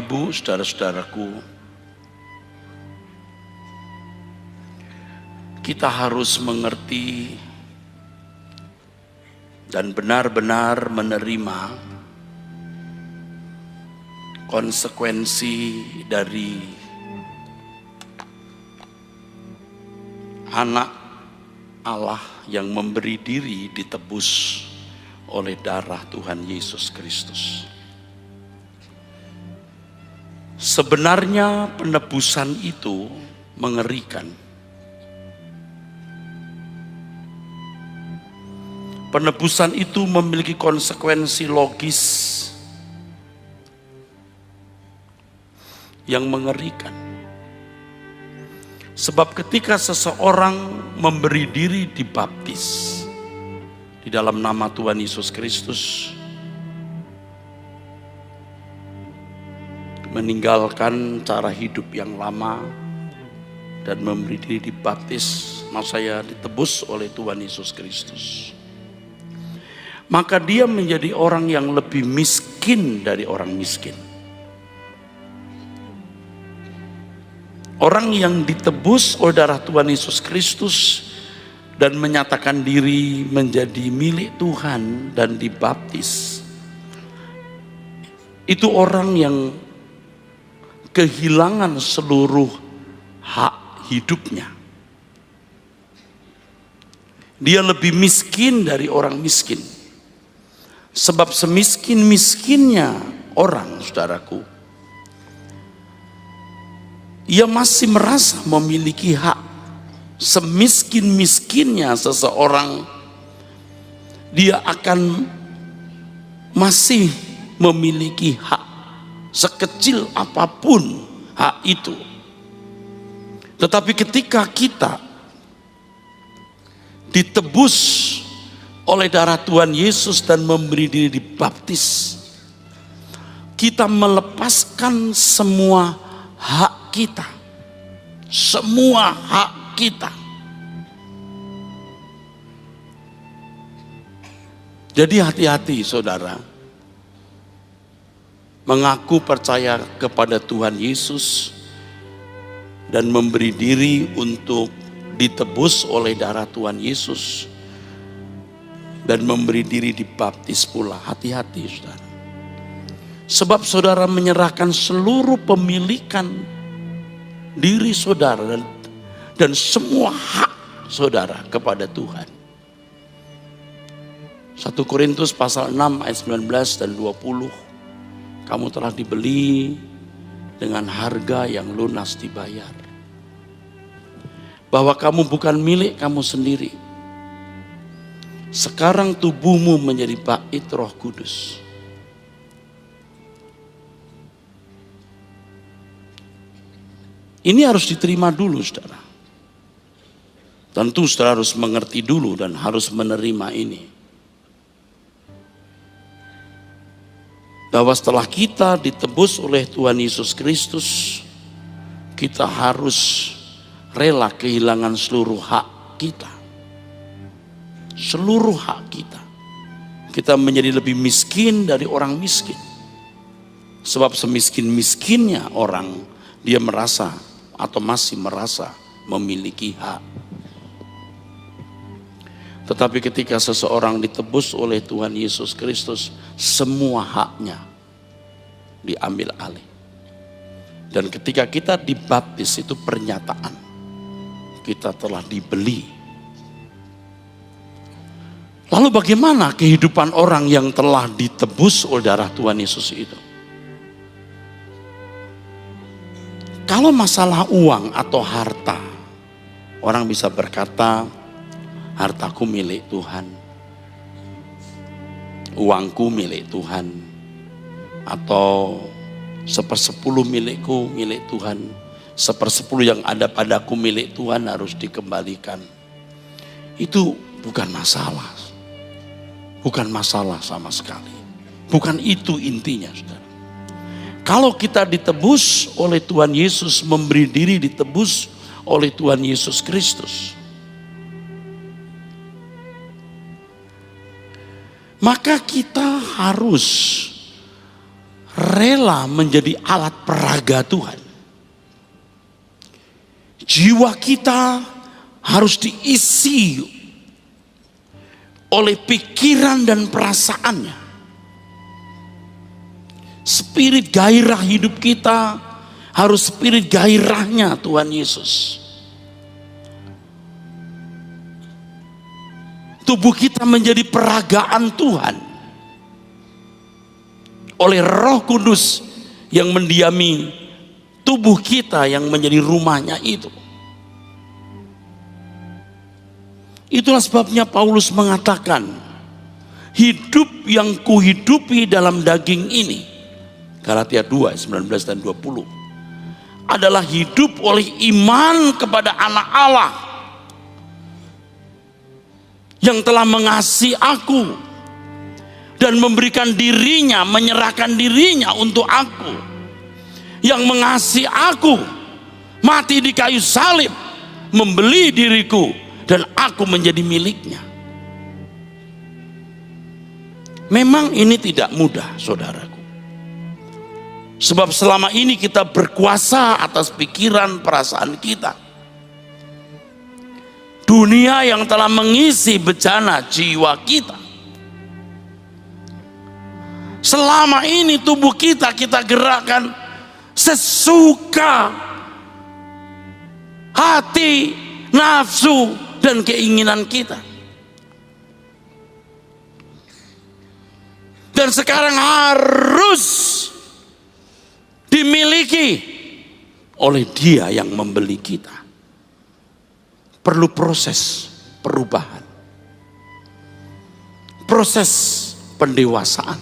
Ibu, saudara-saudaraku, kita harus mengerti dan benar-benar menerima konsekuensi dari anak Allah yang memberi diri ditebus oleh darah Tuhan Yesus Kristus. Sebenarnya penebusan itu mengerikan. Penebusan itu memiliki konsekuensi logis yang mengerikan. Sebab ketika seseorang memberi diri dibaptis di dalam nama Tuhan Yesus Kristus, meninggalkan cara hidup yang lama dan memberi diri dibaptis, maksud saya ditebus oleh Tuhan Yesus Kristus, maka dia menjadi orang yang lebih miskin dari orang miskin. Orang yang ditebus oleh darah Tuhan Yesus Kristus dan menyatakan diri menjadi milik Tuhan dan dibaptis, itu orang yang kehilangan seluruh hak hidupnya. Dia lebih miskin dari orang miskin. Sebab semiskin-miskinnya orang, saudaraku, ia masih merasa memiliki hak. Semiskin-miskinnya seseorang, dia akan masih memiliki hak. Sekecil apapun hak itu. Tetapi ketika kita ditebus oleh darah Tuhan Yesus dan memberi diri dibaptis, kita melepaskan semua hak kita. Semua hak kita. Jadi hati-hati saudara, mengaku percaya kepada Tuhan Yesus dan memberi diri untuk ditebus oleh darah Tuhan Yesus dan memberi diri dibaptis pula. Hati-hati saudara. Sebab saudara menyerahkan seluruh pemilikan diri saudara dan semua hak saudara kepada Tuhan. 1 Korintus pasal 6 ayat 19 dan 20. Kamu telah dibeli dengan harga yang lunas dibayar. Bahwa kamu bukan milik kamu sendiri. Sekarang tubuhmu menjadi bait Roh Kudus. Ini harus diterima dulu, saudara. Tentu saudara harus mengerti dulu dan harus menerima ini. Bahwa setelah kita ditebus oleh Tuhan Yesus Kristus, kita harus rela kehilangan seluruh hak kita. Seluruh hak kita. Kita menjadi lebih miskin dari orang miskin. Sebab semiskin-miskinnya orang, dia merasa atau masih merasa memiliki hak. Tetapi ketika seseorang ditebus oleh Tuhan Yesus Kristus, semua haknya diambil alih. Dan ketika kita dibaptis, itu pernyataan kita telah dibeli. Lalu bagaimana kehidupan orang yang telah ditebus oleh darah Tuhan Yesus itu? Kalau masalah uang atau harta, orang bisa berkata, hartaku milik Tuhan, uangku milik Tuhan, atau 1/10 milikku milik Tuhan, 1/10 yang ada padaku milik Tuhan harus dikembalikan. Itu bukan masalah, bukan masalah sama sekali. Bukan itu intinya, saudara. Kalau kita ditebus oleh Tuhan Yesus, memberi diri ditebus oleh Tuhan Yesus Kristus, maka kita harus rela menjadi alat peraga Tuhan. Jiwa kita harus diisi oleh pikiran dan perasaannya. Spirit gairah hidup kita harus spirit gairahnya Tuhan Yesus. Tubuh kita menjadi peragaan Tuhan oleh Roh Kudus yang mendiami tubuh kita yang menjadi rumahnya itu. Itulah sebabnya Paulus mengatakan, hidup yang kuhidupi dalam daging ini, Galatia 2, 19 dan 20, adalah hidup oleh iman kepada Anak Allah yang telah mengasihi aku dan memberikan dirinya, menyerahkan dirinya untuk aku, yang mengasihi aku, mati di kayu salib, membeli diriku, dan aku menjadi miliknya. Memang ini tidak mudah, saudaraku. Sebab selama ini kita berkuasa atas pikiran perasaan kita. Dunia yang telah mengisi bejana jiwa kita. Selama ini tubuh kita gerakkan sesuka hati, nafsu, dan keinginan kita. Dan sekarang harus dimiliki oleh Dia yang membeli kita. Perlu proses perubahan, proses pendewasaan,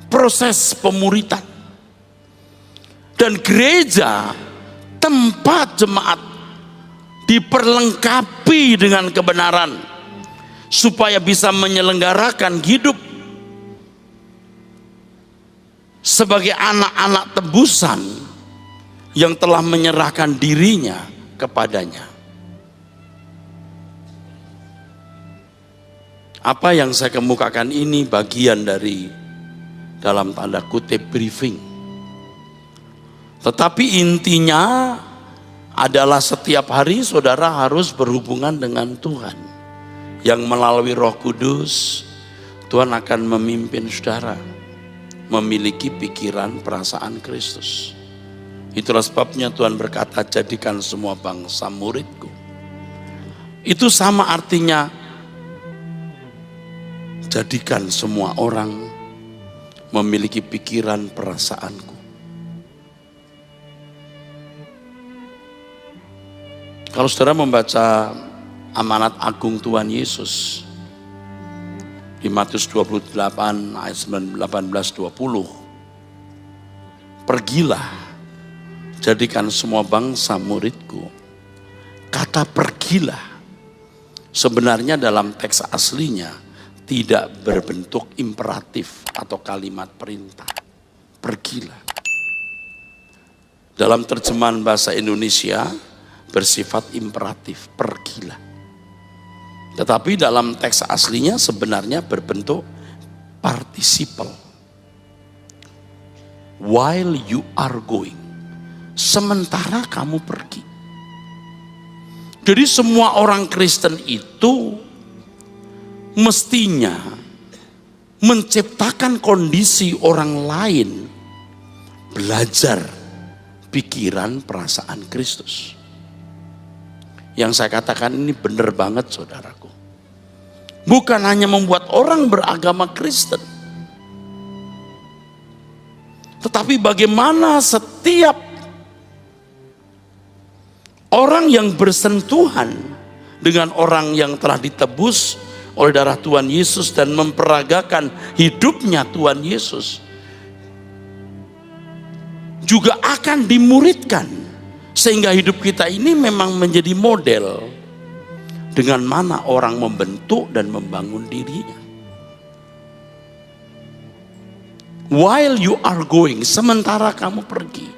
proses pemuritan. Dan gereja, tempat jemaat, diperlengkapi dengan kebenaran supaya bisa menyelenggarakan hidup sebagai anak-anak tebusan yang telah menyerahkan dirinya kepadanya. Apa yang saya kemukakan ini bagian dari dalam tanda kutip briefing. Tetapi intinya adalah setiap hari saudara harus berhubungan dengan Tuhan, yang melalui Roh Kudus Tuhan akan memimpin saudara memiliki pikiran perasaan Kristus. Itulah sebabnya Tuhan berkata, jadikan semua bangsa muridku. Itu sama artinya, jadikan semua orang memiliki pikiran perasaanku. Kalau saudara membaca amanat agung Tuhan Yesus di Matius 28 ayat 18-20, pergilah, jadikan semua bangsa muridku. Kata pergilah sebenarnya dalam teks aslinya tidak berbentuk imperatif atau kalimat perintah. Pergilah. Dalam terjemahan bahasa Indonesia bersifat imperatif, pergilah. Tetapi dalam teks aslinya sebenarnya berbentuk participle. While you are going, sementara kamu pergi. Jadi semua orang Kristen itu mestinya menciptakan kondisi orang lain belajar pikiran perasaan Kristus. Yang saya katakan ini benar banget saudaraku. Bukan hanya membuat orang beragama Kristen, tetapi bagaimana setiap orang yang bersentuhan dengan orang yang telah ditebus oleh darah Tuhan Yesus dan memperagakan hidupnya Tuhan Yesus juga akan dimuridkan, sehingga hidup kita ini memang menjadi model dengan mana orang membentuk dan membangun dirinya. While you are going, sementara kamu pergi,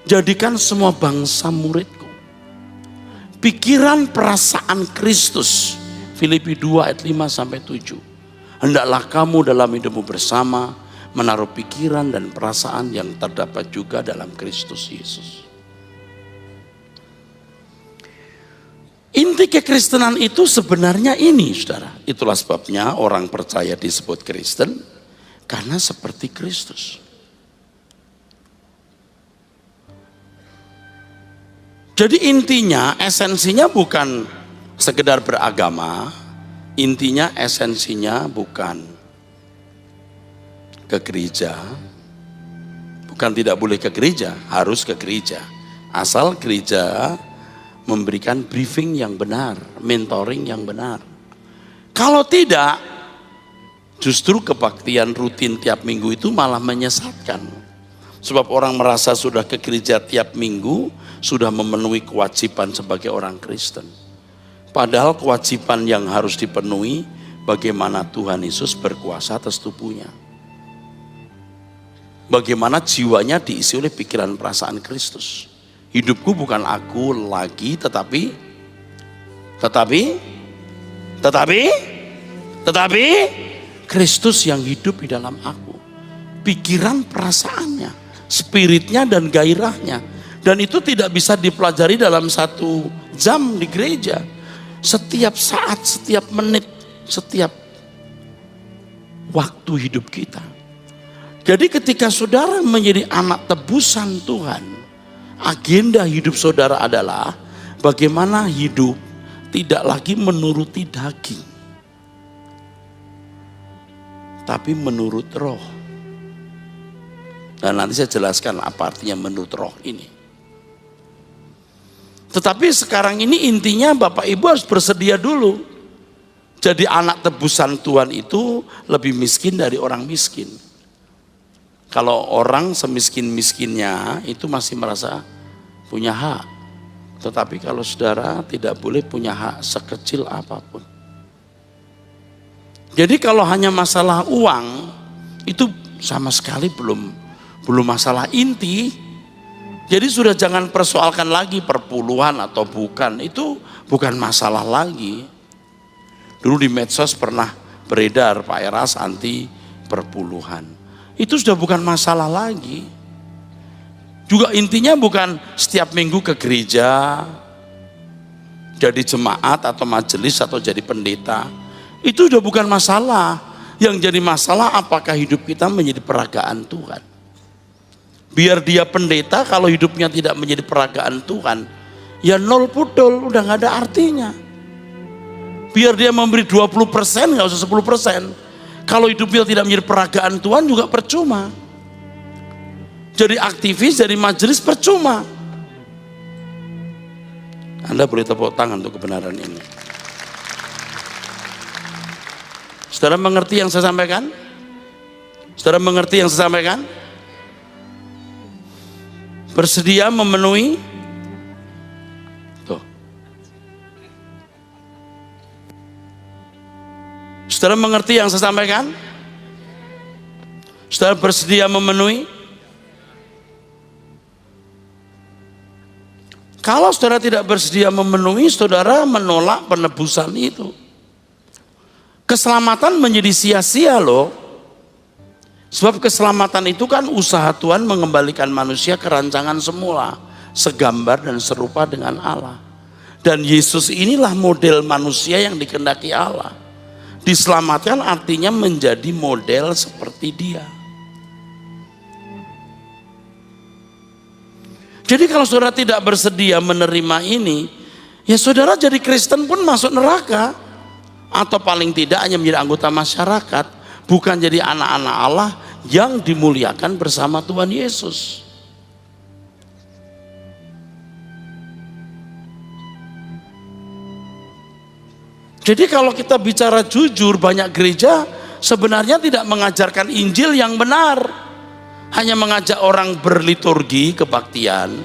jadikan semua bangsa muridku. Pikiran perasaan Kristus, Filipi 2 ayat 5-7. Hendaklah kamu dalam hidupmu bersama menaruh pikiran dan perasaan yang terdapat juga dalam Kristus Yesus. Inti kekristenan itu sebenarnya ini, saudara. Itulah sebabnya orang percaya disebut Kristen, karena seperti Kristus. Jadi intinya, esensinya bukan sekedar beragama, intinya esensinya bukan ke gereja, bukan tidak boleh ke gereja, harus ke gereja. Asal gereja memberikan briefing yang benar, mentoring yang benar. Kalau tidak, justru kebaktian rutin tiap minggu itu malah menyesatkan. Sebab orang merasa sudah ke gereja tiap minggu, sudah memenuhi kewajiban sebagai orang Kristen. Padahal kewajiban yang harus dipenuhi, bagaimana Tuhan Yesus berkuasa atas tubuhnya. Bagaimana jiwanya diisi oleh pikiran perasaan Kristus. Hidupku bukan aku lagi, tetapi Kristus yang hidup di dalam aku. Pikiran perasaannya, spiritnya dan gairahnya. Dan itu tidak bisa dipelajari dalam 1 jam di gereja. Setiap saat, setiap menit, setiap waktu hidup kita. Jadi ketika saudara menjadi anak tebusan Tuhan, agenda hidup saudara adalah bagaimana hidup tidak lagi menuruti daging, tapi menurut roh. Dan nanti saya jelaskan apa artinya menurut roh ini. Tetapi sekarang ini intinya Bapak Ibu harus bersedia dulu. Jadi anak tebusan Tuhan itu lebih miskin dari orang miskin. Kalau orang semiskin-miskinnya itu masih merasa punya hak. Tetapi kalau saudara tidak boleh punya hak sekecil apapun. Jadi kalau hanya masalah uang, itu sama sekali belum masalah inti. Jadi sudah jangan persoalkan lagi perpuluhan atau bukan. Itu bukan masalah lagi. Dulu di medsos pernah beredar Pak Eras anti perpuluhan. Itu sudah bukan masalah lagi. Juga intinya bukan setiap minggu ke gereja, jadi jemaat atau majelis atau jadi pendeta. Itu sudah bukan masalah. Yang jadi masalah apakah hidup kita menjadi peragaan Tuhan. Biar dia pendeta, kalau hidupnya tidak menjadi peragaan Tuhan, ya nol pudol, udah gak ada artinya. Biar dia memberi 20%, gak usah 10%. Kalau hidupnya tidak menjadi peragaan Tuhan juga percuma. Jadi aktivis, jadi majelis percuma. Anda boleh tepuk tangan untuk kebenaran ini. Saudara mengerti yang saya sampaikan? Saudara mengerti yang saya sampaikan? Bersedia memenuhi? Tuh. Saudara mengerti yang saya sampaikan? Saudara bersedia memenuhi? Kalau saudara tidak bersedia memenuhi, saudara menolak penebusan itu. Keselamatan menjadi sia-sia loh. Sebab keselamatan itu kan usaha Tuhan mengembalikan manusia ke rancangan semula, segambar dan serupa dengan Allah. Dan Yesus inilah model manusia yang dikehendaki Allah. Diselamatkan artinya menjadi model seperti Dia. Jadi kalau saudara tidak bersedia menerima ini, ya saudara jadi Kristen pun masuk neraka. Atau paling tidak hanya menjadi anggota masyarakat, bukan jadi anak-anak Allah yang dimuliakan bersama Tuhan Yesus. Jadi kalau kita bicara jujur, banyak gereja sebenarnya tidak mengajarkan Injil yang benar. Hanya mengajak orang berliturgi, kebaktian,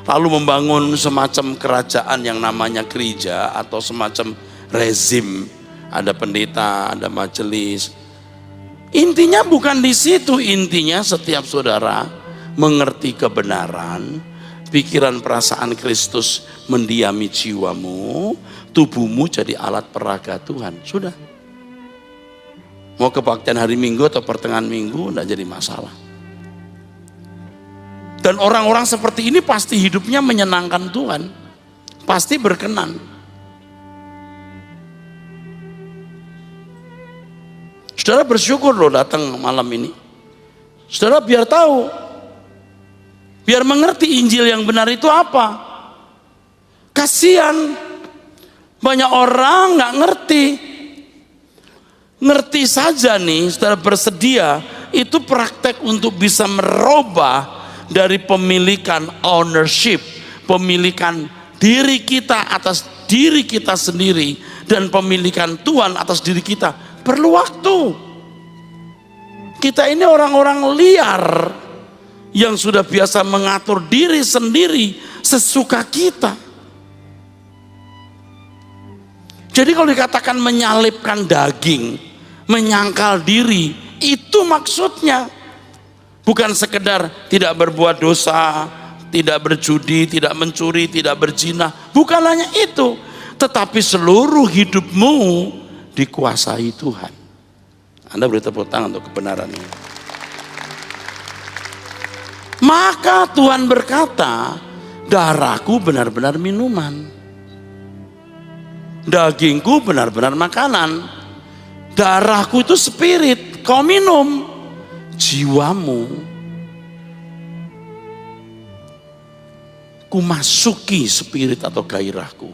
lalu membangun semacam kerajaan yang namanya gereja atau semacam rezim. Ada pendeta, ada majelis. Intinya bukan di situ, intinya setiap saudara mengerti kebenaran, pikiran perasaan Kristus mendiami jiwamu, tubuhmu jadi alat peraga Tuhan. Sudah. Mau kebaktian hari Minggu atau pertengahan minggu, tidak jadi masalah. Dan orang-orang seperti ini pasti hidupnya menyenangkan Tuhan, pasti berkenan. Saudara bersyukur loh datang malam ini. Saudara biar tahu, biar mengerti Injil yang benar itu apa. Kasihan, banyak orang nggak ngerti. Ngerti saja nih, saudara bersedia, itu praktek untuk bisa merubah dari pemilikan ownership, pemilikan diri kita atas diri kita sendiri, dan pemilikan Tuhan atas diri kita, perlu waktu. Kita ini orang-orang liar yang sudah biasa mengatur diri sendiri sesuka kita. Jadi kalau dikatakan menyalipkan daging, menyangkal diri, itu maksudnya. Bukan sekedar tidak berbuat dosa, tidak berjudi, tidak mencuri, tidak berzina. Bukan hanya itu, tetapi seluruh hidupmu dikuasai Tuhan. Anda beri tepuk tangan untuk kebenaran ini. Maka Tuhan berkata, darahku benar-benar minuman, dagingku benar-benar makanan. Darahku itu spirit, kau minum. Jiwamu ku masuki spirit atau gairahku.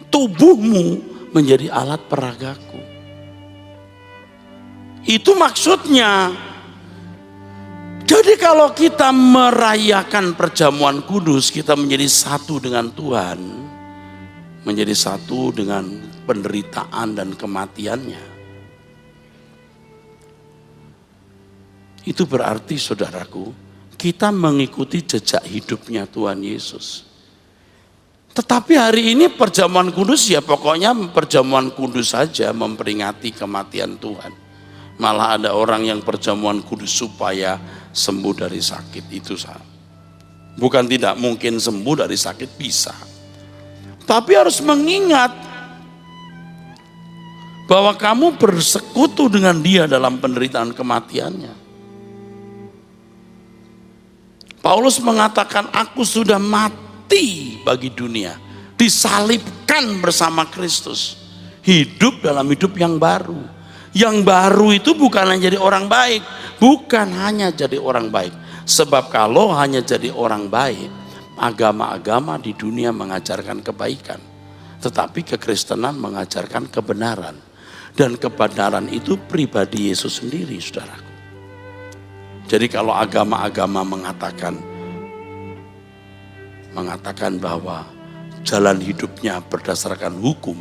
Tubuhmu menjadi alat peragaku. Itu maksudnya. Jadi kalau kita merayakan perjamuan kudus, kita menjadi satu dengan Tuhan, menjadi satu dengan penderitaan dan kematiannya. Itu berarti saudaraku, kita mengikuti jejak hidupnya Tuhan Yesus. Tetapi hari ini perjamuan kudus ya pokoknya perjamuan kudus saja, memperingati kematian Tuhan. Malah ada orang yang perjamuan kudus supaya sembuh dari sakit, itu saja. Bukan tidak mungkin sembuh dari sakit, bisa. Tapi harus mengingat bahwa kamu bersekutu dengan dia dalam penderitaan kematiannya. Paulus mengatakan, aku sudah mati bagi dunia, disalibkan bersama Kristus, hidup dalam hidup yang baru. Yang baru itu bukan hanya jadi orang baik, bukan hanya jadi orang baik. Sebab kalau hanya jadi orang baik, agama-agama di dunia mengajarkan kebaikan, tetapi kekristenan mengajarkan kebenaran. Dan kebenaran itu pribadi Yesus sendiri, saudaraku. Jadi kalau agama-agama mengatakan bahwa jalan hidupnya berdasarkan hukum,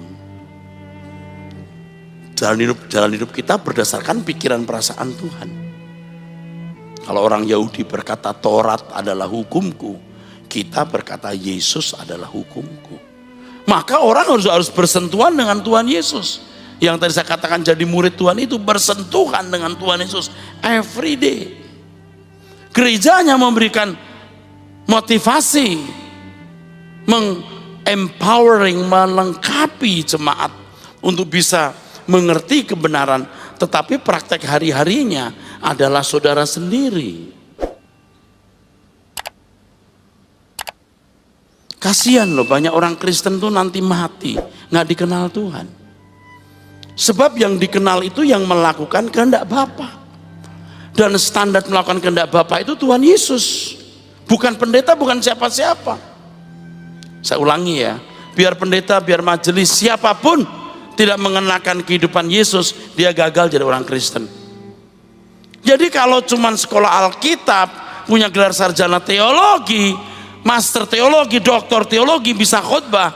jalan hidup kita berdasarkan pikiran perasaan Tuhan. Kalau orang Yahudi berkata Taurat adalah hukumku, kita berkata Yesus adalah hukumku. Maka orang harus bersentuhan dengan Tuhan Yesus. Yang tadi saya katakan jadi murid Tuhan itu bersentuhan dengan Tuhan Yesus every day. Gerejanya memberikan motivasi, empowering, melengkapi jemaat untuk bisa mengerti kebenaran, tetapi praktek hari-harinya adalah saudara sendiri. Kasihan loh, banyak orang Kristen tuh nanti mati nggak dikenal Tuhan. Sebab yang dikenal itu yang melakukan kehendak Bapa. Dan standar melakukan kehendak Bapa itu Tuhan Yesus. Bukan pendeta, bukan siapa-siapa. Saya ulangi ya, biar pendeta, biar majelis, siapapun tidak mengenakan kehidupan Yesus, dia gagal jadi orang Kristen. Jadi kalau cuma sekolah Alkitab, punya gelar sarjana teologi, master teologi, doktor teologi, bisa khotbah,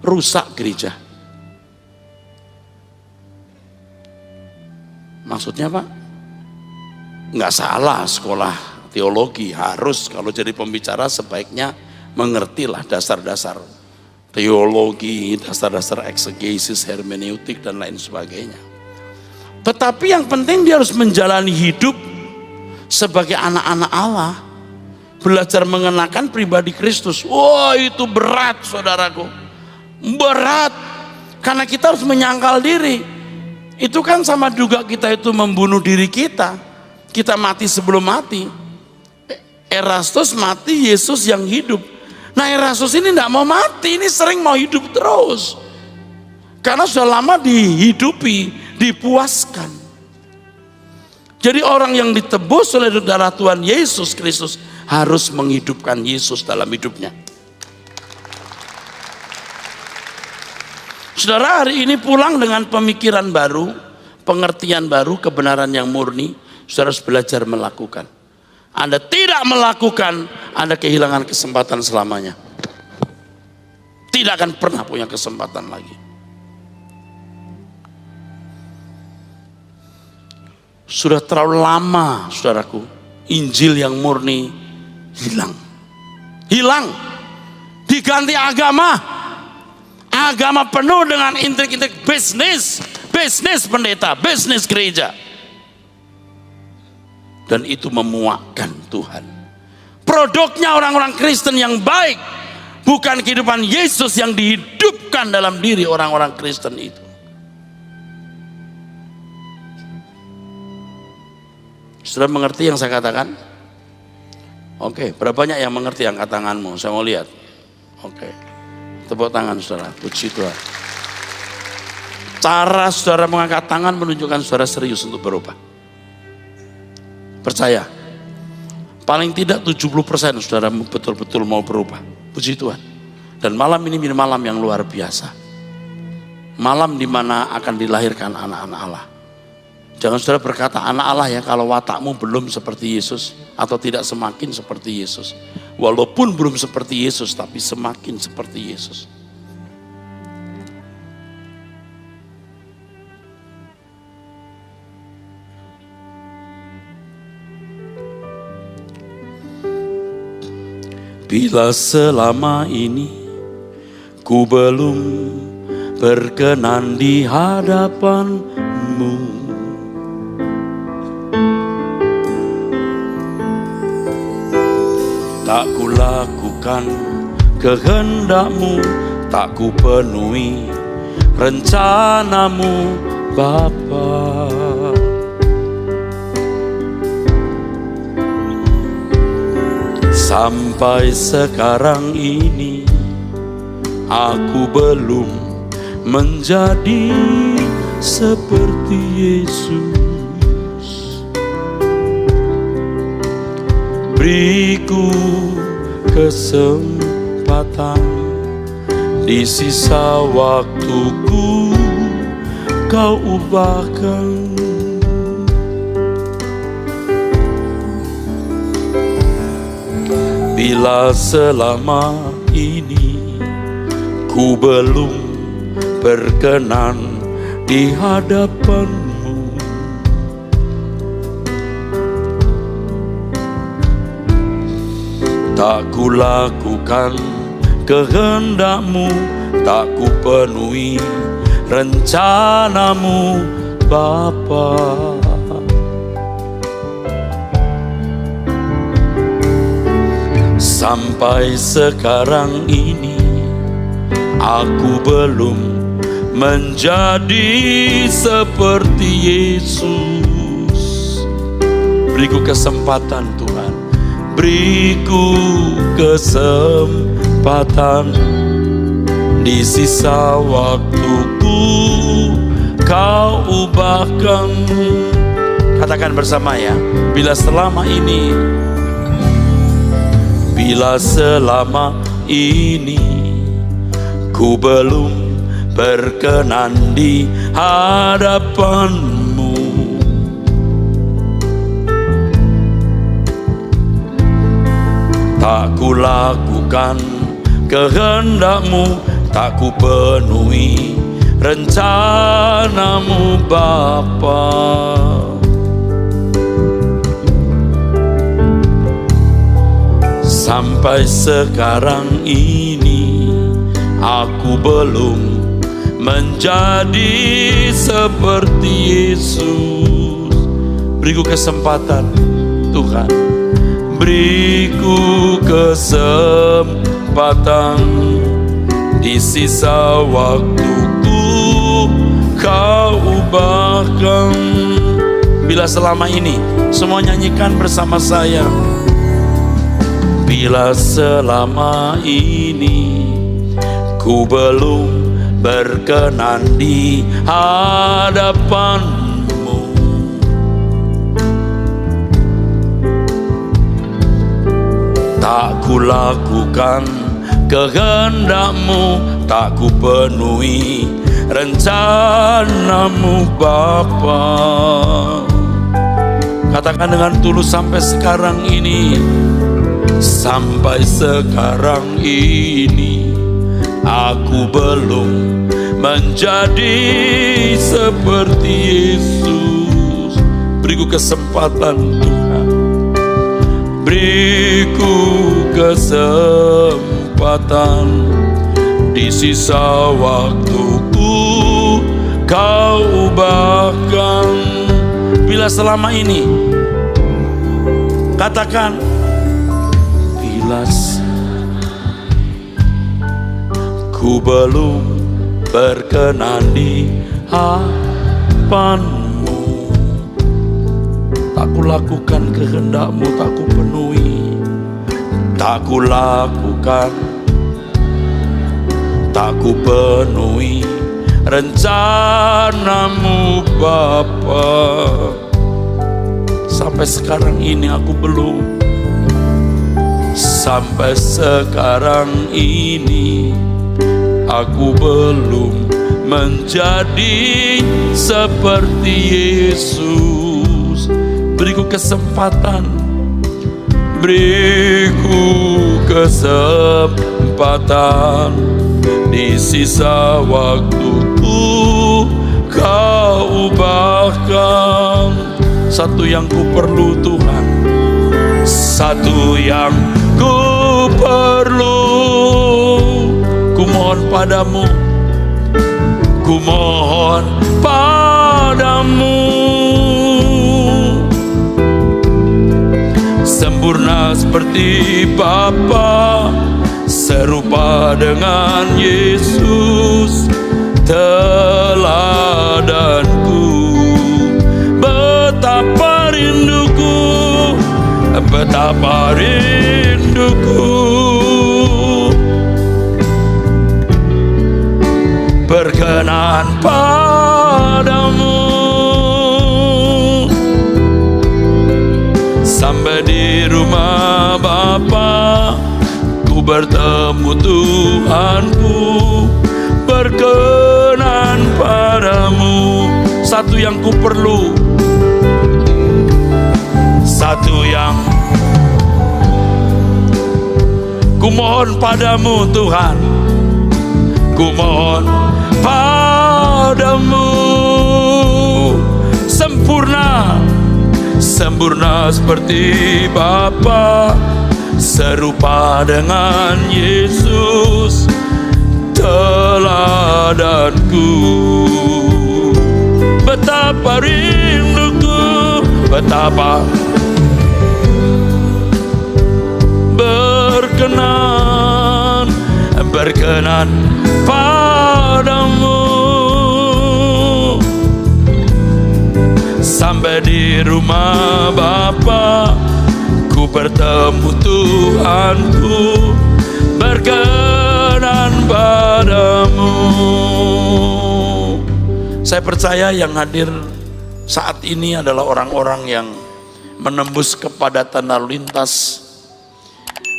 rusak gereja. Maksudnya Pak? Nggak salah sekolah teologi, harus kalau jadi pembicara sebaiknya mengertilah dasar-dasar teologi, dasar-dasar eksegesis, hermeneutik dan lain sebagainya. Tetapi yang penting dia harus menjalani hidup sebagai anak-anak Allah, belajar mengenakan pribadi Kristus. Wah, itu berat saudaraku, berat, karena kita harus menyangkal diri. Itu kan sama juga kita itu membunuh diri kita. Kita mati sebelum mati. Erastus mati, Yesus yang hidup. Nah Erastus ini tidak mau mati, ini sering mau hidup terus. Karena sudah lama dihidupi, dipuaskan. Jadi orang yang ditebus oleh darah Tuhan Yesus Kristus harus menghidupkan Yesus dalam hidupnya. Saudara, hari ini pulang dengan pemikiran baru, pengertian baru, kebenaran yang murni. Saudara harus belajar melakukan. Anda tidak melakukan, Anda kehilangan kesempatan selamanya. Tidak akan pernah punya kesempatan lagi. Sudah terlalu lama, saudaraku, Injil yang murni hilang. Hilang. Diganti agama. Agama penuh dengan intrik-intrik bisnis. Bisnis pendeta, bisnis gereja. Dan itu memuakkan Tuhan. Produknya orang-orang Kristen yang baik. Bukan kehidupan Yesus yang dihidupkan dalam diri orang-orang Kristen itu. Sudah mengerti yang saya katakan? Oke, berapa banyak yang mengerti angkat tanganmu? Saya mau lihat. Oke, tepuk tangan saudara, puji Tuhan. Cara saudara mengangkat tangan menunjukkan saudara serius untuk berubah. Percaya, paling tidak 70% saudara betul-betul mau berubah. Puji Tuhan. Dan malam ini malam yang luar biasa. Malam di mana akan dilahirkan anak-anak Allah. Jangan saudara berkata anak Allah ya kalau watakmu belum seperti Yesus atau tidak semakin seperti Yesus. Walaupun belum seperti Yesus tapi semakin seperti Yesus. Bila selama ini ku belum berkenan di hadapanmu, tak ku lakukan kehendakmu, tak ku penuhi rencanamu Bapa. Sampai sekarang ini aku belum menjadi seperti Yesus. Beriku kesempatan di sisa waktuku, kau ubahkan. Bila selama ini ku belum berkenan di hadapanmu, tak ku lakukan kehendakmu, tak ku penuhi rencanamu Bapa. Sampai sekarang ini aku belum menjadi seperti Yesus. Beriku kesempatan Tuhan, beriku kesempatan di sisa waktuku, kau ubahkan. Katakan bersama ya, bila selama ini, bila selama ini ku belum berkenan di hadapanmu, tak ku lakukan kehendakmu, tak ku penuhi rencanamu Bapa. Sampai sekarang ini aku belum menjadi seperti Yesus. Beriku kesempatan Tuhan, beriku kesempatan di sisa waktuku, Kau ubahkan. Bila selama ini, semua nyanyikan bersama saya. Bila selama ini ku belum berkenan di hadapanmu, tak ku lakukan kehendakmu, tak ku penuhi rencanamu Bapa. Katakan dengan tulus, sampai sekarang ini, sampai sekarang ini aku belum menjadi seperti Yesus. Beriku kesempatan Tuhan, beriku kesempatan di sisa waktuku, kau ubahkan. Bila selama ini, katakan, bila ku belum berkenan di hadapanmu, tak ku lakukan kehendakmu, tak ku penuhi, tak ku lakukan, tak ku penuhi rencanamu Bapa. Sampai sekarang ini aku belum, sampai sekarang ini aku belum menjadi seperti Yesus. Beriku kesempatan, beriku kesempatan di sisa waktuku, kau ubahkan. Satu yang ku perlu Tuhan, satu yang ku perlu, ku mohon padamu, ku mohon padamu. Sempurna seperti Bapa, serupa dengan Yesus, teladanku. Betapa rinduku, betapa rinduku berkenan padamu. Sampai di rumah Bapa, ku bertemu Tuhanku, berkenan padamu. Satu yang ku perlu, satu yang ku mohon padamu Tuhan, ku mohon padamu. Sempurna, sempurna seperti Bapa, serupa dengan Yesus, teladanku. Betapa rinduku, betapa berkenan, berkenan padamu. Sampai di rumah Bapa, ku bertemu Tuhanku, berkenan padamu. Saya percaya yang hadir saat ini adalah orang-orang yang menembus kepadatan lalu lintas,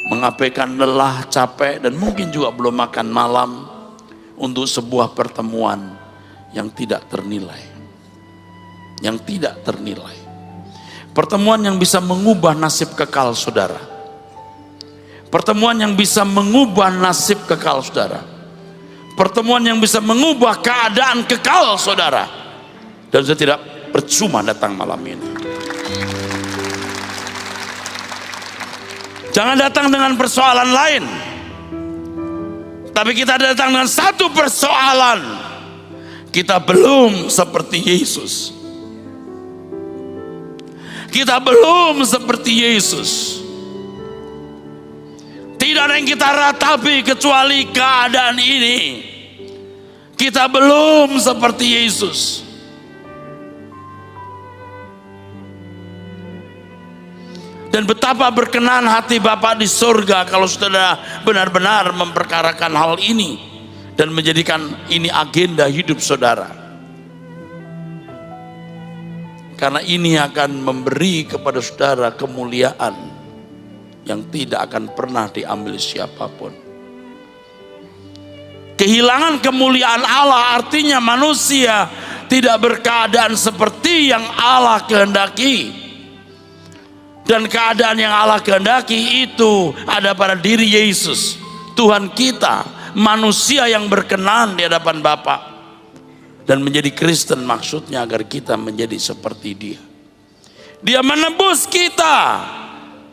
mengabaikan lelah, capek, dan mungkin juga belum makan malam untuk sebuah pertemuan yang tidak ternilai. Yang tidak ternilai. Pertemuan yang bisa mengubah nasib kekal saudara. Pertemuan yang bisa mengubah nasib kekal saudara. Pertemuan yang bisa mengubah keadaan kekal saudara. Dan saya tidak percuma datang malam ini. Jangan datang dengan persoalan lain, tapi kita datang dengan satu persoalan. Kita belum seperti Yesus. Kita belum seperti Yesus. Tidak ada yang kita ratapi kecuali keadaan ini. Kita belum seperti Yesus. Dan betapa berkenan hati Bapa di surga kalau saudara benar-benar memperkarakan hal ini dan menjadikan ini agenda hidup saudara. Karena ini akan memberi kepada saudara kemuliaan yang tidak akan pernah diambil siapapun. Kehilangan kemuliaan Allah artinya manusia tidak berkeadaan seperti yang Allah kehendaki. Dan keadaan yang Allah kehendaki itu ada pada diri Yesus, Tuhan kita, manusia yang berkenan di hadapan Bapa. Dan menjadi Kristen maksudnya agar kita menjadi seperti Dia. Dia menebus kita,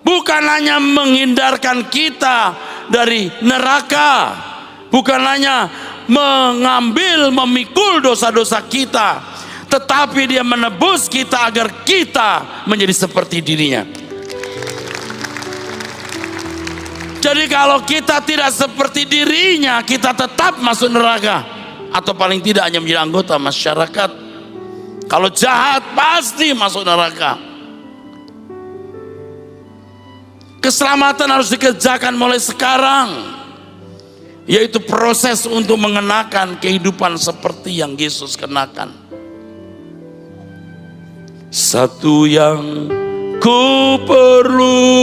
bukan hanya menghindarkan kita dari neraka, bukan hanya mengambil, memikul dosa-dosa kita, tetapi Dia menebus kita agar kita menjadi seperti dirinya. Jadi kalau kita tidak seperti dirinya, kita tetap masuk neraka, atau paling tidak hanya menjadi anggota masyarakat. Kalau jahat pasti masuk neraka. Keselamatan harus dikerjakan mulai sekarang, yaitu proses untuk mengenakan kehidupan seperti yang Yesus kenakan. Satu yang ku perlu,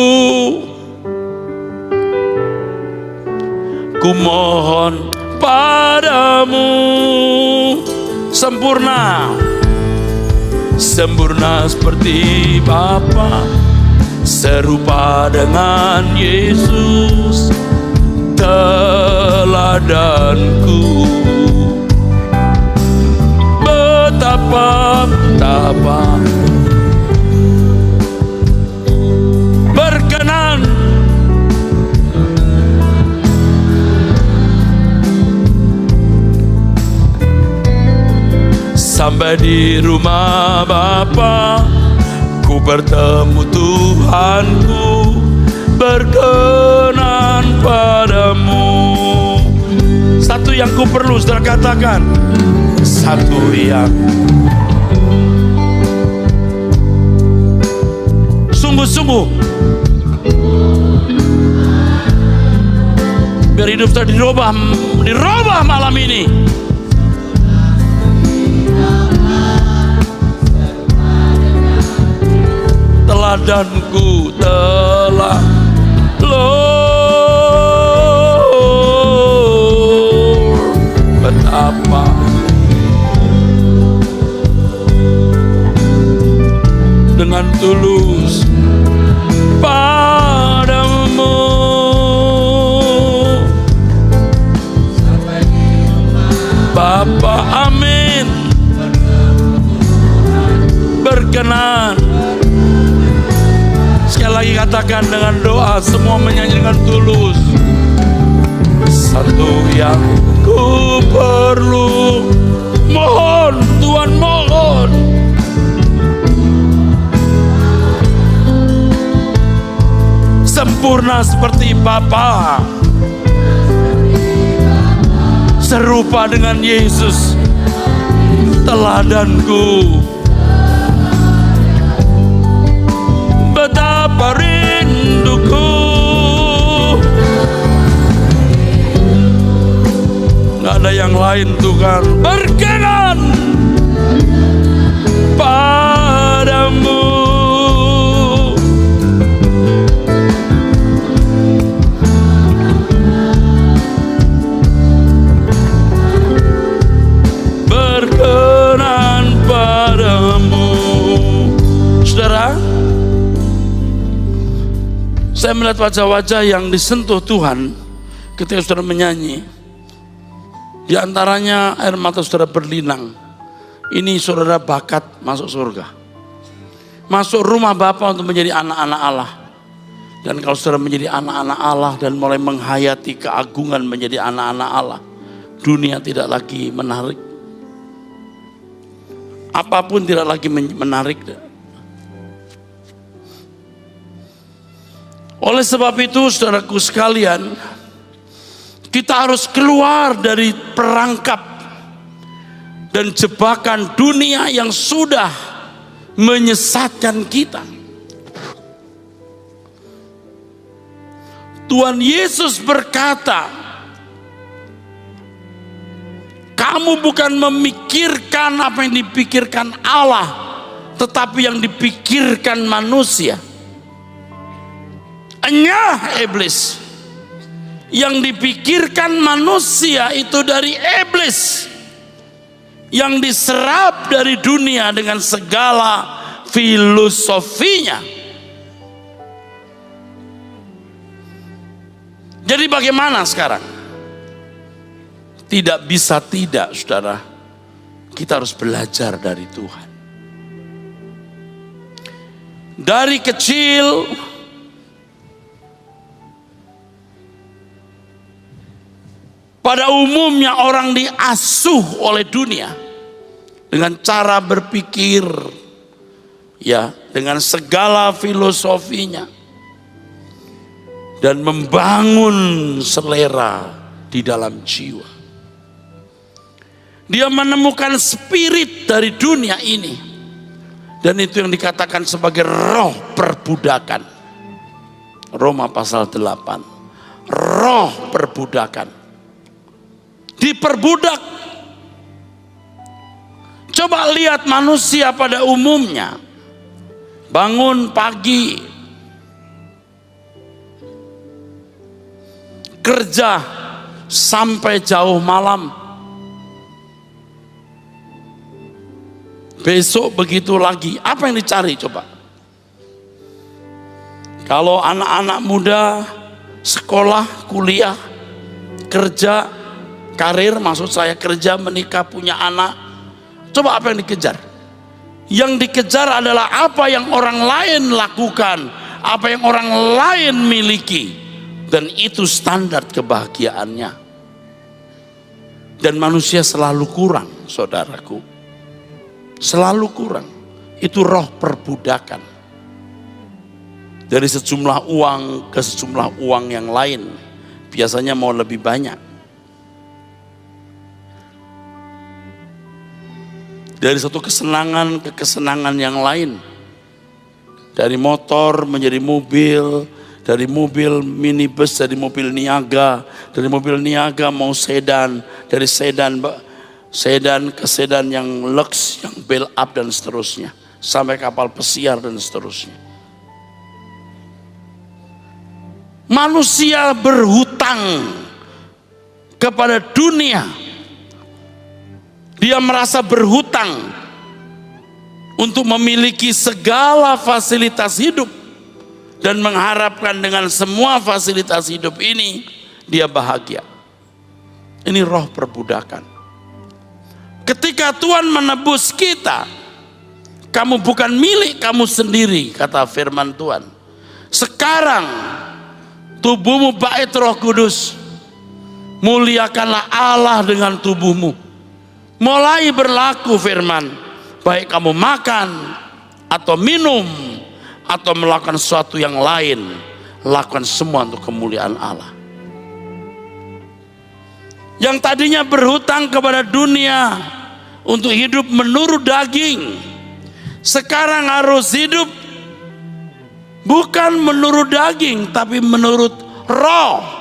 ku mohon padamu, sempurna, sempurna seperti Bapa, serupa dengan Yesus, teladanku. Betapa berkenan sampai di rumah Bapa, ku bertemu Tuhanku, berkenan padamu. Satu yang ku perlu, saudara katakan. Satu yang sungguh-sungguh, biar hidup kita dirubah malam ini. Teladanku telah Lord, betapa dengan tulus padamu, Bapa, amin, berkenan. Sekali lagi katakan dengan doa, semua menyanyi dengan tulus. Satu yang ku perlu, mohon Tuhan, mohon. Sempurna seperti Bapa, serupa dengan Yesus, teladanku. Betapa rinduku, gak ada yang lain Tuhan, berkenan padamu. Berkenan padamu. Saudara, saya melihat wajah-wajah yang disentuh Tuhan ketika saudara menyanyi. Di antaranya air mata saudara berlinang. Ini saudara bakat masuk surga, masuk rumah Bapa untuk menjadi anak-anak Allah. Dan kalau saudara menjadi anak-anak Allah dan mulai menghayati keagungan menjadi anak-anak Allah, dunia tidak lagi menarik, apapun tidak lagi menarik. Oleh sebab itu, saudaraku sekalian, kita harus keluar dari perangkap dan jebakan dunia yang sudah menyesatkan kita. Tuhan Yesus berkata, kamu bukan memikirkan apa yang dipikirkan Allah, tetapi yang dipikirkan manusia. Enyah iblis. Yang dipikirkan manusia itu dari iblis, yang diserap dari dunia dengan segala filosofinya. Jadi bagaimana sekarang? Tidak bisa tidak, saudara. Kita harus belajar dari Tuhan. Dari kecil, pada umumnya orang diasuh oleh dunia dengan cara berpikir, ya, dengan segala filosofinya, dan membangun selera di dalam jiwa. Dia menemukan spirit dari dunia ini, dan itu yang dikatakan sebagai roh perbudakan. Roma pasal 8. Roh perbudakan. Diperbudak. Coba lihat manusia pada umumnya. Bangun pagi, kerja sampai jauh malam, besok begitu lagi. Apa yang dicari coba? Kalau anak-anak muda sekolah, kuliah, kerja, karir, maksud saya kerja, menikah, punya anak, coba apa yang dikejar? Yang dikejar adalah apa yang orang lain lakukan, apa yang orang lain miliki. Dan itu standar kebahagiaannya. Dan manusia selalu kurang, saudaraku. Selalu kurang. Itu roh perbudakan. Dari sejumlah uang ke sejumlah uang yang lain, biasanya mau lebih banyak. Dari satu kesenangan ke kesenangan yang lain. Dari motor menjadi mobil, dari mobil minibus jadi mobil niaga, dari mobil niaga mau sedan, dari sedan ke sedan yang lux, yang build up dan seterusnya, sampai kapal pesiar dan seterusnya. Manusia berhutang kepada dunia. Dia merasa berhutang untuk memiliki segala fasilitas hidup dan mengharapkan dengan semua fasilitas hidup ini dia bahagia. Ini roh perbudakan. Ketika Tuhan menebus kita, kamu bukan milik kamu sendiri, kata firman Tuhan. Sekarang tubuhmu bait Roh Kudus. Muliakanlah Allah dengan tubuhmu. Mulai berlaku firman, baik kamu makan atau minum atau melakukan sesuatu yang lain, lakukan semua untuk kemuliaan Allah. Yang tadinya berhutang kepada dunia untuk hidup menurut daging, sekarang harus hidup bukan menurut daging tapi menurut roh.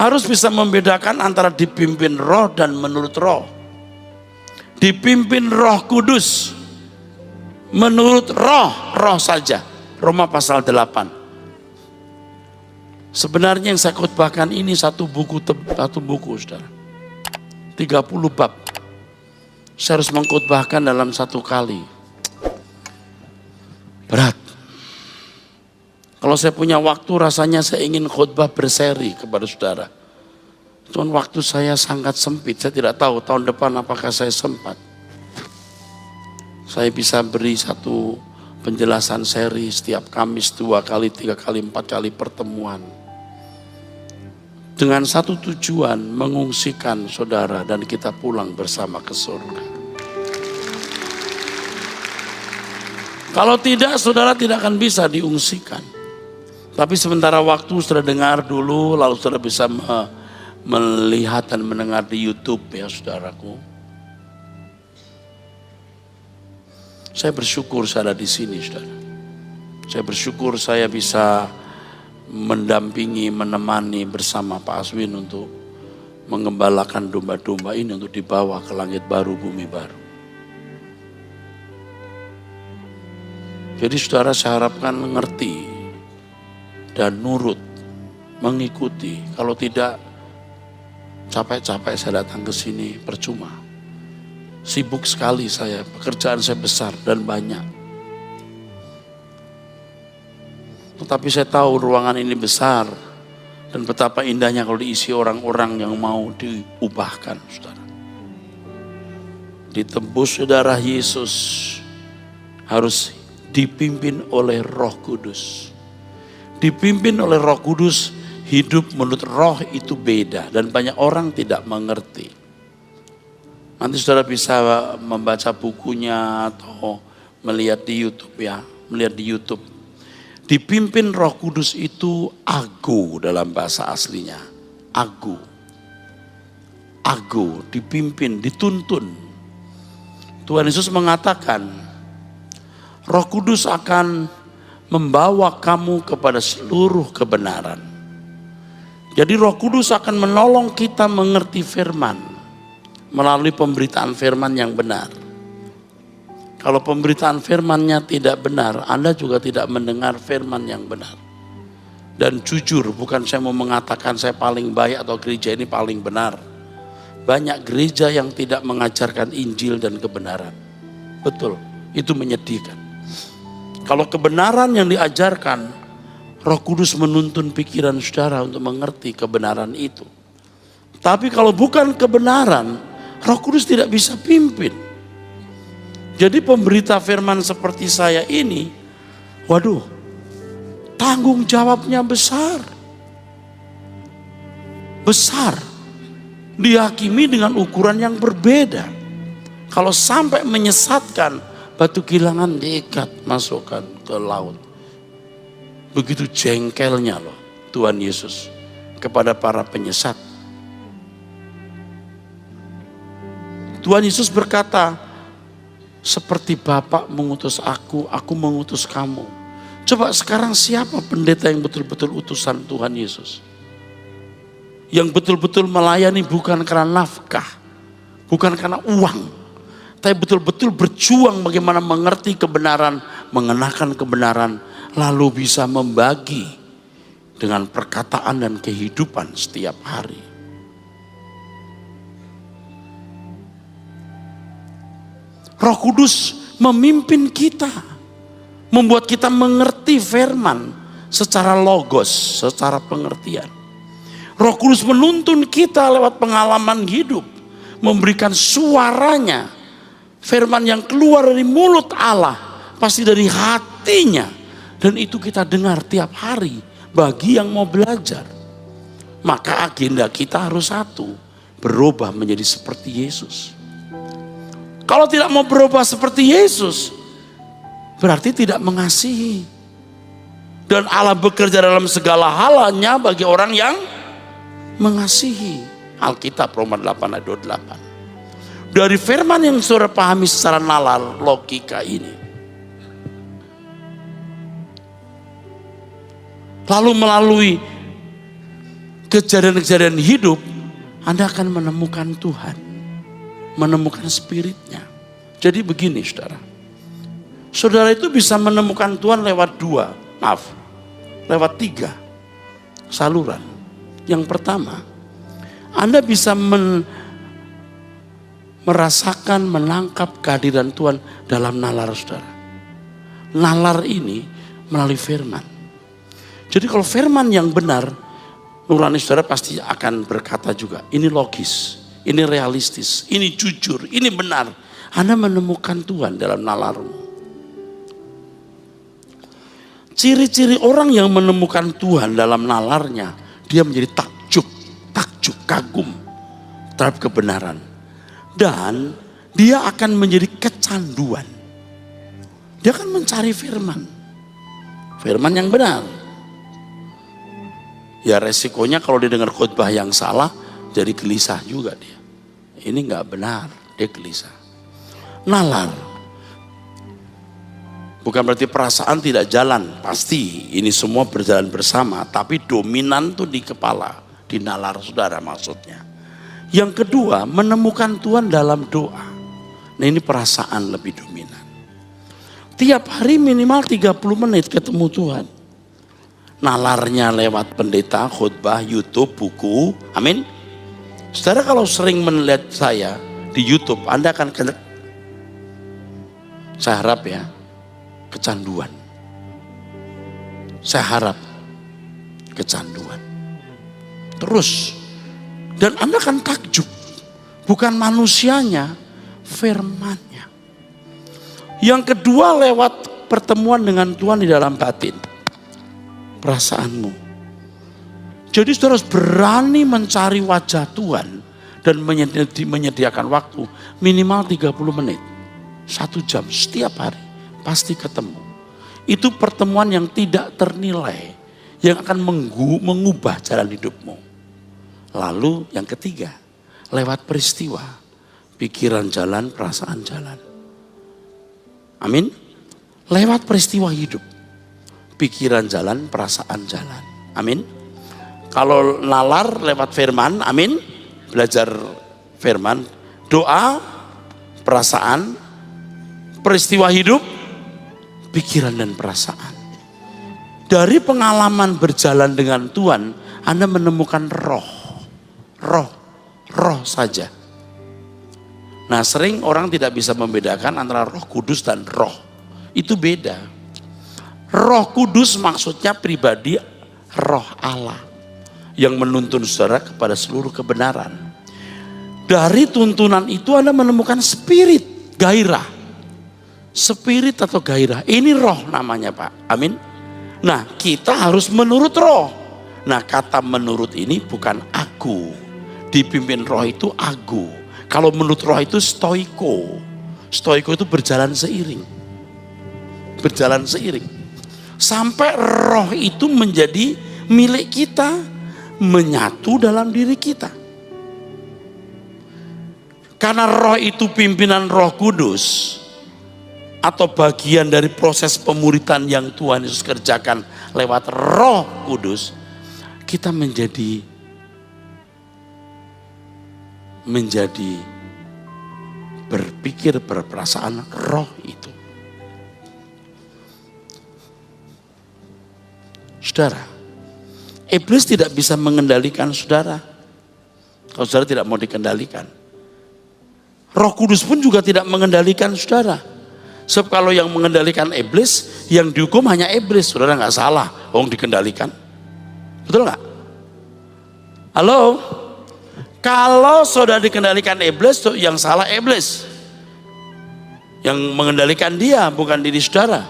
Harus bisa membedakan antara dipimpin roh dan menurut roh. Dipimpin Roh Kudus menurut roh saja. Roma pasal 8. Sebenarnya yang saya khotbahkan ini satu buku, saudara. 30 bab. Saya harus mengkhotbahkan dalam satu kali. Berat. Kalau saya punya waktu, rasanya saya ingin khotbah berseri kepada saudara. Cuman waktu saya sangat sempit. Saya tidak tahu tahun depan apakah saya sempat. Saya bisa beri satu penjelasan seri setiap Kamis 2 kali, 3 kali, 4 kali pertemuan. Dengan satu tujuan, mengungsikan saudara dan kita pulang bersama ke surga. Kalau tidak, saudara tidak akan bisa diungsikan. Tapi sementara waktu saudara dengar dulu, lalu saudara bisa melihat dan mendengar di YouTube ya saudaraku. Saya bersyukur saya ada di sini, saudara. Saya bersyukur saya bisa mendampingi, menemani bersama Pak Aswin untuk mengembalakan domba-domba ini untuk dibawa ke langit baru, bumi baru. Jadi saudara, saya harapkan mengerti dan nurut, mengikuti. Kalau tidak, capek-capek saya datang ke sini percuma. Sibuk sekali saya, pekerjaan saya besar dan banyak. Tetapi saya tahu ruangan ini besar dan betapa indahnya kalau diisi orang-orang yang mau diubahkan, saudara. Ditebus darah Yesus harus dipimpin oleh Roh Kudus. Dipimpin oleh Roh Kudus, hidup menurut Roh itu beda dan banyak orang tidak mengerti. Nanti saudara bisa membaca bukunya atau melihat di YouTube ya, melihat di YouTube. Dipimpin Roh Kudus itu ago dalam bahasa aslinya. Ago. Ago, dipimpin, dituntun. Tuhan Yesus mengatakan, Roh Kudus akan membawa kamu kepada seluruh kebenaran. Jadi Roh Kudus akan menolong kita mengerti firman melalui pemberitaan firman yang benar. Kalau pemberitaan firman-Nya tidak benar, Anda juga tidak mendengar firman yang benar. Dan jujur, bukan saya mau mengatakan saya paling baik atau gereja ini paling benar. Banyak gereja yang tidak mengajarkan Injil dan kebenaran. Betul, itu menyedihkan. Kalau kebenaran yang diajarkan, Roh Kudus menuntun pikiran saudara untuk mengerti kebenaran itu. Tapi kalau bukan kebenaran, Roh Kudus tidak bisa pimpin. Jadi pemberita firman seperti saya ini, waduh, tanggung jawabnya besar. Besar. Dihakimi dengan ukuran yang berbeda. Kalau sampai menyesatkan, batu kilangan diikat, masukkan ke laut. Begitu jengkelnya loh Tuhan Yesus kepada para penyesat. Tuhan Yesus berkata, seperti Bapa mengutus aku mengutus kamu. Coba sekarang siapa pendeta yang betul-betul utusan Tuhan Yesus? Yang betul-betul melayani bukan karena nafkah, bukan karena uang, tapi betul-betul berjuang bagaimana mengerti kebenaran, mengenakan kebenaran, lalu bisa membagi dengan perkataan dan kehidupan setiap hari. Roh Kudus memimpin kita, membuat kita mengerti firman secara logos, secara pengertian. Roh Kudus menuntun kita lewat pengalaman hidup, memberikan suaranya. Firman yang keluar dari mulut Allah, pasti dari hatinya. Dan itu kita dengar tiap hari bagi yang mau belajar. Maka agenda kita harus satu, berubah menjadi seperti Yesus. Kalau tidak mau berubah seperti Yesus, berarti tidak mengasihi. Dan Allah bekerja dalam segala halanya bagi orang yang mengasihi. Alkitab Roma 8 ayat 28. Dari firman yang saudara pahami secara nalar, logika ini. Lalu melalui kejadian-kejadian hidup, Anda akan menemukan Tuhan. Menemukan spiritnya. Jadi begini saudara. Saudara itu bisa menemukan Tuhan lewat lewat 3 saluran. Yang pertama, Anda bisa merasakan, menangkap kehadiran Tuhan dalam nalar saudara. Nalar ini melalui firman. Jadi kalau firman yang benar, nurani saudara pasti akan berkata juga, ini logis. Ini realistis, ini jujur, ini benar. Anda menemukan Tuhan dalam nalarmu. Ciri-ciri orang yang menemukan Tuhan dalam nalarnya, dia menjadi takjub, kagum terhadap kebenaran. Dan dia akan menjadi kecanduan. Dia akan mencari firman. Firman yang benar. Ya resikonya kalau dia dengar khotbah yang salah, Jadi gelisah juga dia. Ini nggak benar, dia gelisah. Nalar. Bukan berarti perasaan tidak jalan, pasti ini semua berjalan bersama, tapi dominan tuh di kepala, di nalar saudara maksudnya. Yang kedua, menemukan Tuhan dalam doa. Nah ini perasaan lebih dominan. Tiap hari minimal 30 menit ketemu Tuhan. Nalarnya lewat pendeta, khotbah, YouTube, buku, amin. Saudara kalau sering melihat saya di YouTube, Anda akan saya harap ya, kecanduan. Saya harap kecanduan. Terus, dan Anda akan takjub, bukan manusianya, firman-Nya. Yang kedua lewat pertemuan dengan Tuhan di dalam batin, perasaanmu. Jadi saudara harus berani mencari wajah Tuhan dan menyediakan waktu minimal 30 menit. 1 jam setiap hari pasti ketemu. Itu pertemuan yang tidak ternilai, yang akan mengubah jalan hidupmu. Lalu yang ketiga, lewat peristiwa, pikiran jalan, perasaan jalan. Amin. Lewat peristiwa hidup, pikiran jalan, perasaan jalan. Amin. Kalau nalar lewat firman, amin. Belajar firman, doa, perasaan, peristiwa hidup, pikiran dan perasaan. Dari pengalaman berjalan dengan Tuhan, Anda menemukan roh saja. Nah sering orang tidak bisa membedakan antara Roh Kudus dan roh. Itu beda. Roh Kudus maksudnya pribadi roh Allah yang menuntun saudara kepada seluruh kebenaran. Dari tuntunan itu Anda menemukan spirit, gairah. Spirit atau gairah, ini roh namanya Pak, amin. Nah kita harus menurut roh. Nah kata menurut ini bukan aku, dipimpin roh itu aku. Kalau menurut roh itu stoiko. Stoiko itu berjalan seiring. Berjalan seiring. Sampai roh itu menjadi milik kita, menyatu dalam diri kita. Karena roh itu pimpinan Roh Kudus atau bagian dari proses pemuritan yang Tuhan Yesus kerjakan lewat Roh Kudus, kita menjadi berpikir, berperasaan roh itu. Saudara, iblis tidak bisa mengendalikan saudara kalau saudara tidak mau dikendalikan. Roh Kudus pun juga tidak mengendalikan saudara. Sebab kalau yang mengendalikan iblis, yang dihukum hanya iblis. Saudara nggak salah, dikendalikan. Betul nggak? Halo? Kalau saudara dikendalikan iblis, yang salah iblis. Yang mengendalikan dia, bukan diri saudara.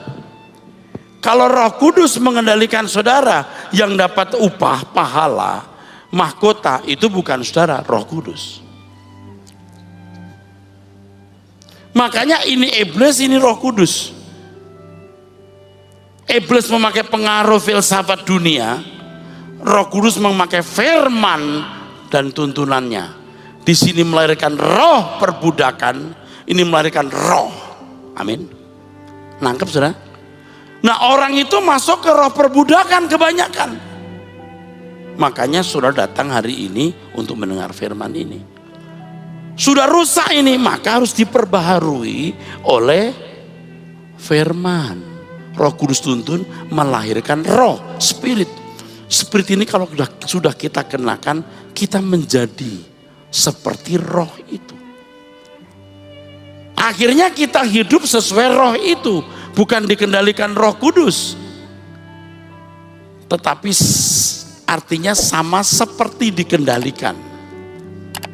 Kalau Roh Kudus mengendalikan saudara, yang dapat upah, pahala, mahkota, itu bukan saudara, Roh Kudus. Makanya ini iblis, ini Roh Kudus. Iblis memakai pengaruh filsafat dunia, Roh Kudus memakai firman dan tuntunannya. Di sini melahirkan roh perbudakan, ini melahirkan roh. Amin. Nangkep saudara? Nah orang itu masuk ke roh perbudakan kebanyakan. Makanya saudara datang hari ini untuk mendengar firman ini. Sudah rusak ini, maka harus diperbaharui oleh firman. Roh Kudus tuntun melahirkan roh, spirit. Spirit ini kalau sudah kita kenakan, kita menjadi seperti roh itu. Akhirnya kita hidup sesuai roh itu, bukan dikendalikan Roh Kudus. Tetapi artinya sama seperti dikendalikan.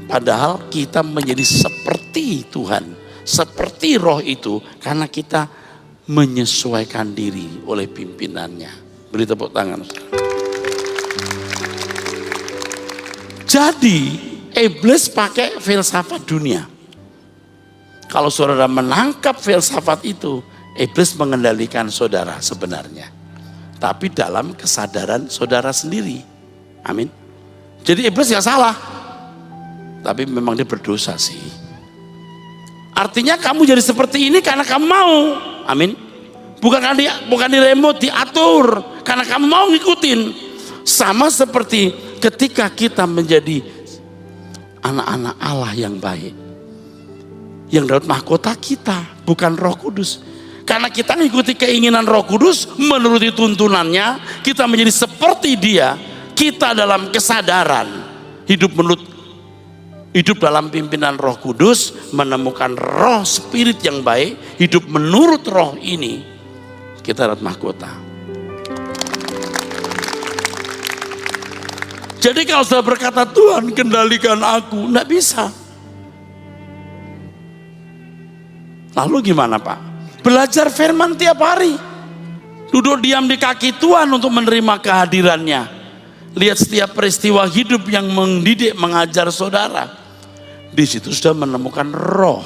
Padahal kita menjadi seperti Tuhan, seperti roh itu, karena kita menyesuaikan diri oleh pimpinannya. Beri tepuk tangan. Jadi iblis pakai filsafat dunia. Kalau saudara menangkap filsafat itu, iblis mengendalikan saudara sebenarnya. Tapi dalam kesadaran saudara sendiri. Amin. Jadi iblis gak salah. tapi memang dia berdosa sih. Artinya kamu jadi seperti ini karena kamu mau. Amin. Bukan di remote, diatur karena kamu mau ngikutin. Sama seperti ketika kita menjadi anak-anak Allah yang baik, yang dapat mahkota kita, bukan Roh Kudus. Karena kita mengikuti keinginan Roh Kudus, menuruti tuntunannya, kita menjadi seperti Dia. Kita dalam kesadaran hidup dalam pimpinan Roh Kudus, menemukan roh spirit yang baik, hidup menurut roh ini, kita dapat mahkota. Jadi kalau saya berkata Tuhan kendalikan aku, enggak bisa. Lalu gimana Pak? Belajar firman tiap hari. Duduk diam di kaki Tuhan untuk menerima kehadirannya. Lihat setiap peristiwa hidup yang mendidik, mengajar saudara. Di situ sudah menemukan roh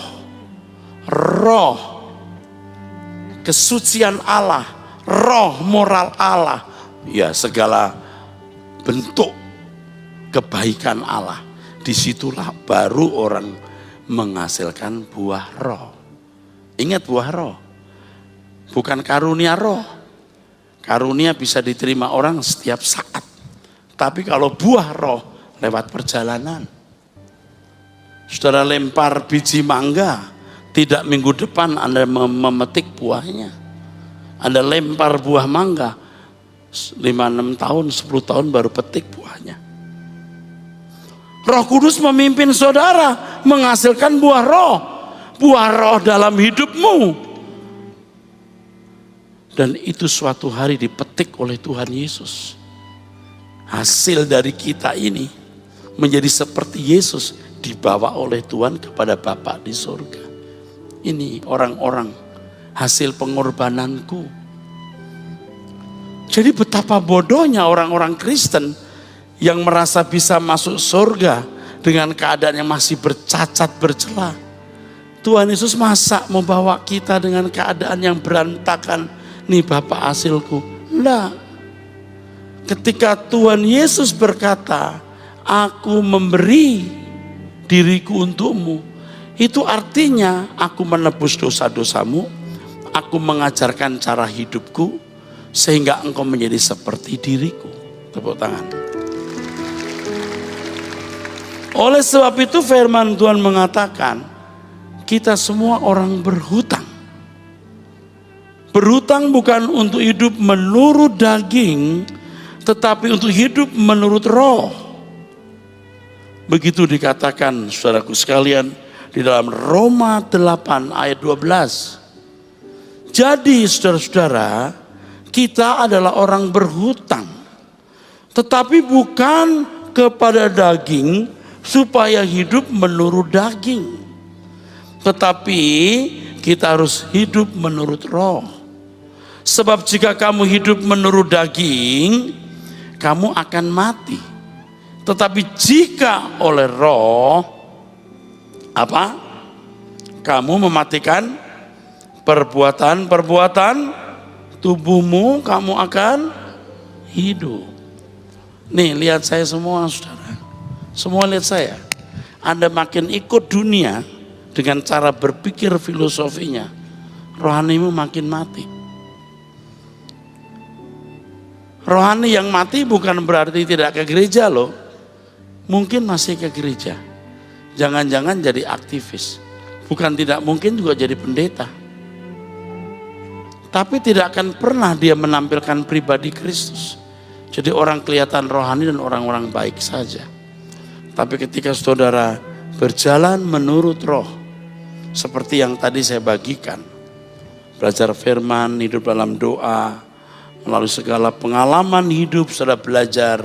kesucian Allah, roh moral Allah. Ya, segala bentuk kebaikan Allah. Disitulah baru orang menghasilkan buah roh. Ingat buah roh, bukan karunia roh. Karunia bisa diterima orang setiap saat. Tapi kalau buah roh lewat perjalanan. Saudara lempar biji mangga, tidak minggu depan Anda memetik buahnya. Anda lempar buah mangga, 5-6 tahun, 10 tahun baru petik buahnya. Roh Kudus memimpin saudara menghasilkan buah roh dalam hidupmu. Dan itu suatu hari dipetik oleh Tuhan Yesus. Hasil dari kita ini menjadi seperti Yesus, dibawa oleh Tuhan kepada Bapa di surga. Ini orang-orang hasil pengorbananku. Jadi betapa bodohnya orang-orang Kristen yang merasa bisa masuk surga dengan keadaan yang masih bercacat bercela. Tuhan Yesus masa membawa kita dengan keadaan yang berantakan. Nih Bapak hasilku. Enggak. Ketika Tuhan Yesus berkata, aku memberi diriku untukmu, itu artinya aku menebus dosa-dosamu, aku mengajarkan cara hidupku, sehingga engkau menjadi seperti diriku. Tepuk tangan. Oleh sebab itu firman Tuhan mengatakan, kita semua orang berhutang. Berhutang bukan untuk hidup menurut daging, tetapi untuk hidup menurut roh. Begitu dikatakan saudaraku sekalian di dalam Roma 8 ayat 12. Jadi saudara-saudara, kita adalah orang berhutang. Tetapi bukan kepada daging supaya hidup menurut daging. Tetapi kita harus hidup menurut roh. Sebab jika kamu hidup menurut daging, kamu akan mati. Tetapi jika oleh roh, apa? Kamu mematikan perbuatan-perbuatan tubuhmu, kamu akan hidup. Nih lihat saya semua saudara. Semua lihat saya. Anda makin ikut dunia dengan cara berpikir filosofinya, rohanimu makin mati. Rohani yang mati bukan berarti tidak ke gereja loh. Mungkin masih ke gereja. Jangan-jangan jadi aktivis. Bukan tidak mungkin juga jadi pendeta. Tapi tidak akan pernah dia menampilkan pribadi Kristus. Jadi orang kelihatan rohani dan orang-orang baik saja. Tapi ketika saudara berjalan menurut roh, seperti yang tadi saya bagikan, belajar firman, hidup dalam doa, melalui segala pengalaman hidup, saudara belajar,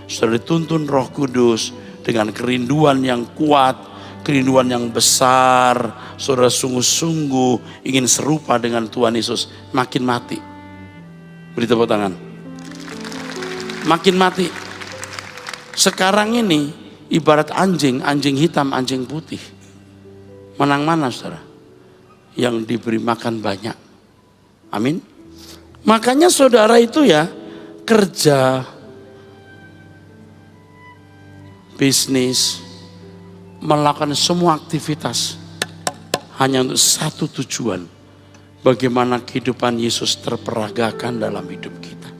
saudara dituntun Roh Kudus dengan kerinduan yang kuat, kerinduan yang besar, saudara sungguh-sungguh ingin serupa dengan Tuhan Yesus, makin mati. Beri tepuk tangan. Makin mati. Sekarang ini ibarat anjing, anjing hitam, anjing putih. Menang mana saudara? Yang diberi makan banyak. Amin. Makanya saudara itu ya kerja, bisnis, melakukan semua aktivitas hanya untuk satu tujuan. Bagaimana kehidupan Yesus terperagakan dalam hidup kita.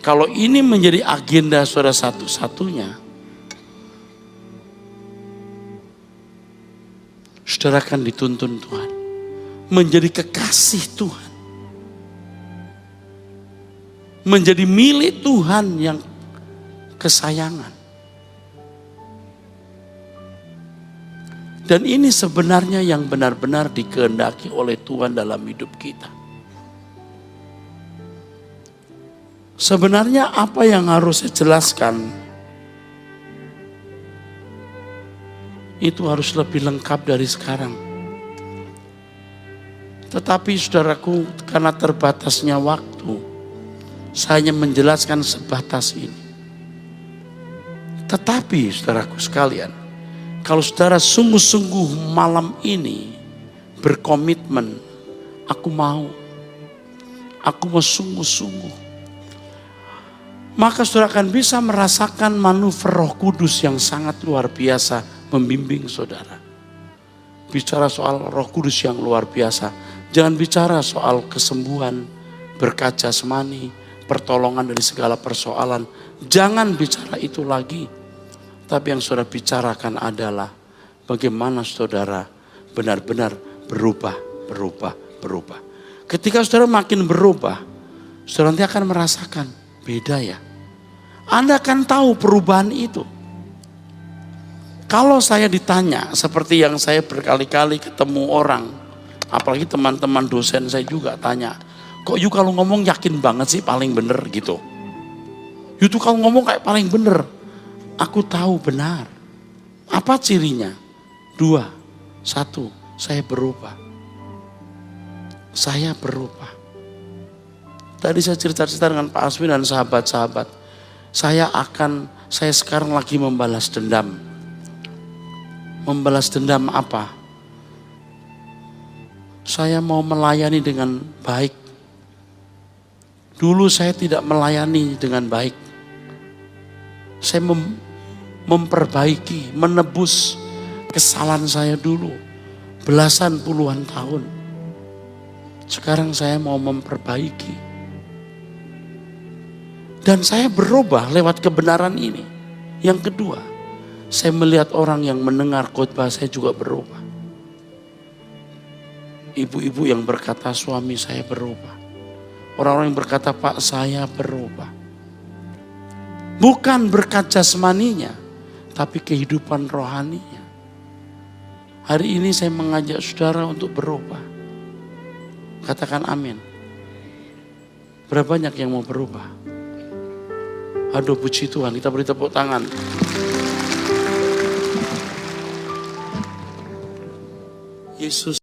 Kalau ini menjadi agenda saudara satu-satunya, saudara akan dituntun Tuhan. Menjadi kekasih Tuhan. Menjadi milik Tuhan yang kesayangan. Dan ini sebenarnya yang benar-benar dikehendaki oleh Tuhan dalam hidup kita. Sebenarnya apa yang harus saya jelaskan, itu harus lebih lengkap dari sekarang. Tetapi saudaraku, karena terbatasnya waktu, saya hanya menjelaskan sebatas ini. Tetapi saudaraku sekalian, kalau saudara sungguh-sungguh malam ini berkomitmen, aku mau sungguh-sungguh, maka saudara akan bisa merasakan manuver Roh Kudus yang sangat luar biasa membimbing saudara. Bicara soal Roh Kudus yang luar biasa, jangan bicara soal kesembuhan, berkat jasmani, pertolongan dari segala persoalan. Jangan bicara itu lagi. Tapi yang saudara bicarakan adalah bagaimana saudara benar-benar berubah. Ketika saudara makin berubah, saudara nanti akan merasakan beda ya. Anda akan tahu perubahan itu. Kalau saya ditanya seperti yang saya berkali-kali ketemu orang, apalagi teman-teman dosen saya juga tanya, kok you kalau ngomong yakin banget sih paling bener gitu. You tuh kalau ngomong kayak paling bener. Aku tahu benar. Apa cirinya? 2, 1, saya berubah. Saya berubah. Tadi saya cerita-cerita dengan Pak Aswin dan sahabat-sahabat. Saya sekarang lagi membalas dendam. Membalas dendam apa? Saya mau melayani dengan baik. Dulu saya tidak melayani dengan baik. Saya memperbaiki, menebus kesalahan saya dulu. Belasan puluhan tahun. Sekarang saya mau memperbaiki. Dan saya berubah lewat kebenaran ini. Yang kedua, saya melihat orang yang mendengar khotbah saya juga berubah. Ibu-ibu yang berkata suami saya berubah. Orang-orang yang berkata Pak saya berubah. Bukan berkat jasmaninya, tapi kehidupan rohaninya. Hari ini saya mengajak saudara untuk berubah. Katakan amin. Berapa banyak yang mau berubah? Aduh puji Tuhan, kita beri tepuk tangan. Yesus